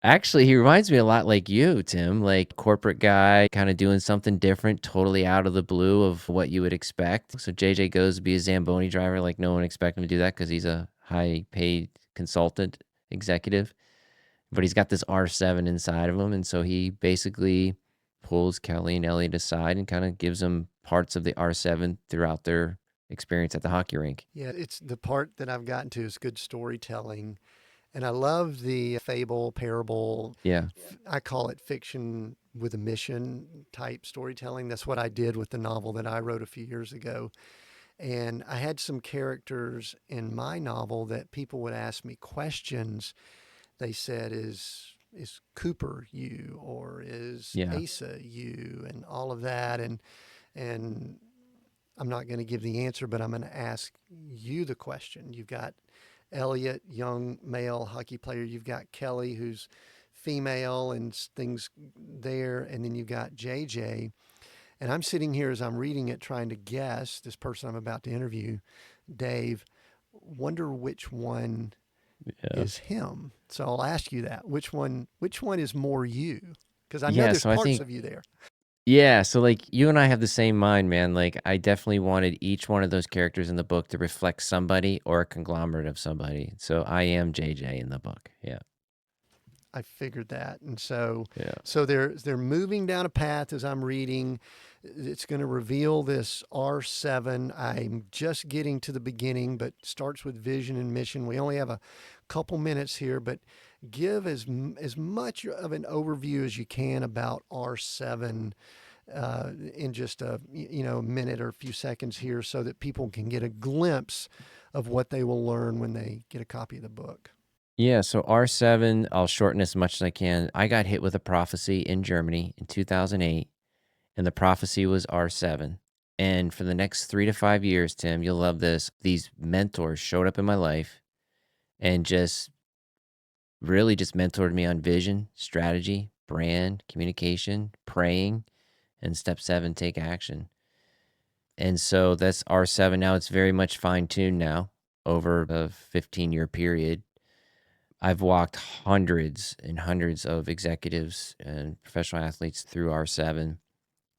Actually, he reminds me a lot like you, Tim, like corporate guy, kind of doing something different, totally out of the blue of what you would expect. So JJ goes to be a Zamboni driver, like no one expected him to do that because he's a high paid consultant executive. But he's got this R7 inside of him. And so he basically pulls Kelly and Elliot aside and kind of gives them parts of the R7 throughout their experience at the hockey rink. Yeah, it's the part that I've gotten to is good storytelling. And I love the fable, parable. Yeah. I call it fiction with a mission type storytelling. That's what I did with the novel that I wrote a few years ago. And I had some characters in my novel that people would ask me questions. They said, is Cooper you, or is Yeah. Asa you, and all of that. And I'm not going to give the answer, but I'm going to ask you the question. You've got Elliot, young male hockey player. You've got Kelly, who's female and things there. And then you've got JJ. And I'm sitting here as I'm reading it, trying to guess this person I'm about to interview, Dave, wonder which one Yeah. is him. So I'll ask you that. Which one is more you? Because I know Yeah, there's so I parts think of you there. yeah, so, like, you and I have the same mind, man, like, I definitely wanted each one of those characters in the book to reflect somebody or a conglomerate of somebody, so I am JJ in the book, yeah, I figured that. And so yeah, so they're moving down a path as I'm reading. It's going to reveal this R7. I'm just getting to the beginning, but starts with vision and mission. We only have a couple minutes here, but give as much of an overview as you can about R7 in just a minute or a few seconds here, so that people can get a glimpse of what they will learn when they get a copy of the book. yeah, so R7, I'll shorten as much as I can. I got hit with a prophecy in Germany in 2008, and the prophecy was R7, and for the next 3 to 5 years, Tim, you'll love this, these mentors showed up in my life and just really just mentored me on vision, strategy, brand, communication, praying, and step 7, take action. And so that's R7. Now it's very much fine tuned now over a 15-year period. I've walked hundreds and hundreds of executives and professional athletes through R7.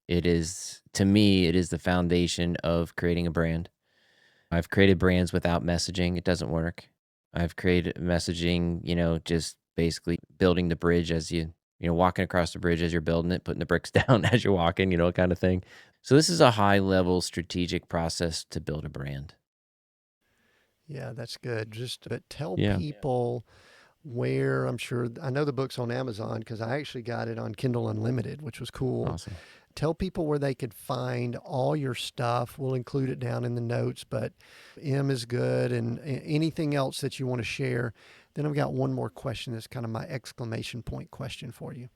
It is, to me, it is the foundation of creating a brand. I've created brands without messaging. It doesn't work. I've created messaging, just basically building the bridge as walking across the bridge as you're building it, putting the bricks down as you're walking, kind of thing. So this is a high level strategic process to build a brand. Yeah, that's good. Just but tell Yeah. people where. I'm sure I know the book's on Amazon because I actually got it on Kindle Unlimited, which was cool. Awesome. Tell people where they could find all your stuff. We'll include it down in the notes, but M is good, and anything else that you want to share. Then I've got one more question that's kind of my exclamation point question for you.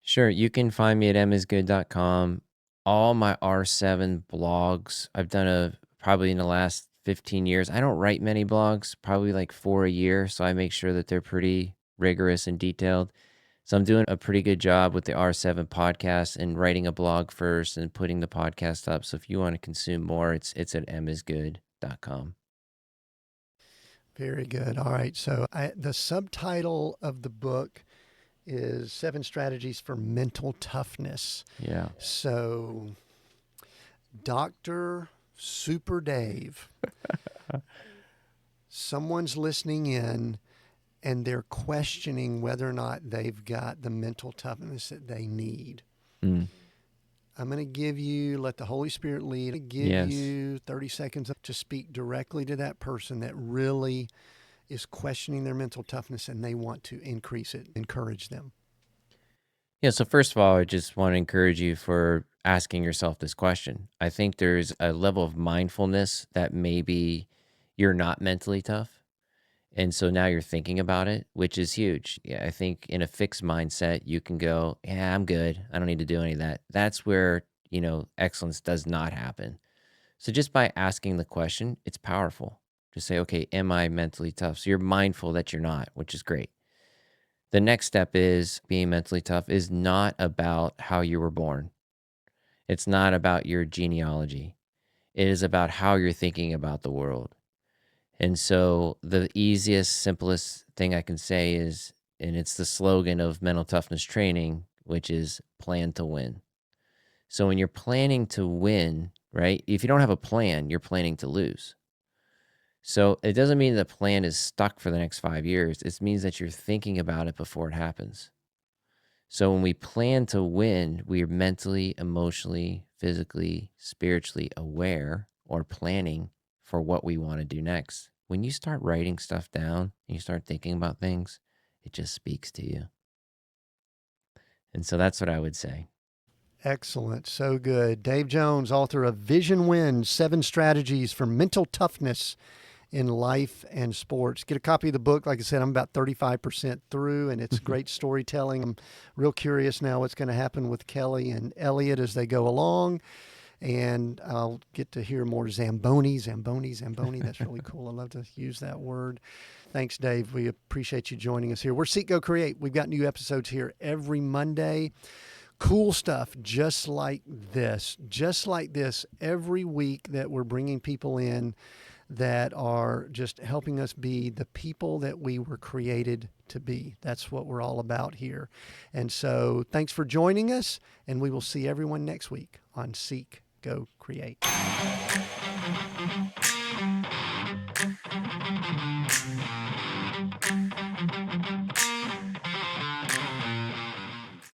Sure. You can find me at misgood.com. All my R7 blogs, I've done probably in the last 15 years. I don't write many blogs, probably like 4 a year. So I make sure that they're pretty rigorous and detailed. So I'm doing a pretty good job with the R7 podcast and writing a blog first and putting the podcast up. So if you want to consume more, it's at misgood.com. Very good. All right. So the subtitle of the book is 7 Strategies for Mental Toughness. Yeah. So, Dr. Super Dave, someone's listening in and they're questioning whether or not they've got the mental toughness that they need. Mm. I'm going to give you, let the Holy Spirit lead, give Yes. you 30 seconds to speak directly to that person that really is questioning their mental toughness and they want to increase it, encourage them. Yeah, so first of all, I just want to encourage you for asking yourself this question. I think there's a level of mindfulness that maybe you're not mentally tough. And so now you're thinking about it, which is huge. Yeah, I think in a fixed mindset, you can go, yeah, I'm good. I don't need to do any of that. That's where, excellence does not happen. So just by asking the question, it's powerful. Just say, okay, am I mentally tough? So you're mindful that you're not, which is great. The next step is being mentally tough is not about how you were born. It's not about your genealogy. It is about how you're thinking about the world. And so the easiest, simplest thing I can say is, and it's the slogan of mental toughness training, which is plan to win. So when you're planning to win, right? If you don't have a plan, you're planning to lose. So it doesn't mean the plan is stuck for the next 5 years. It means that you're thinking about it before it happens. So when we plan to win, we are mentally, emotionally, physically, spiritually aware or planning for what we want to do next. When you start writing stuff down and you start thinking about things, it just speaks to you. And so that's what I would say. Excellent. So good. Dave Jones, author of Vision Wins, 7 Strategies for Mental Toughness in Life and Sports. Get a copy of the book. Like I said, I'm about 35% through, and it's great storytelling. I'm real curious now what's going to happen with Kelly and Elliot as they go along. And I'll get to hear more Zamboni. That's really cool. I love to use that word. Thanks, Dave. We appreciate you joining us here. We're Seek, Go, Create. We've got new episodes here every Monday. Cool stuff just like this every week that we're bringing people in that are just helping us be the people that we were created to be. That's what we're all about here. And so thanks for joining us, and we will see everyone next week on Seek, Go, Create.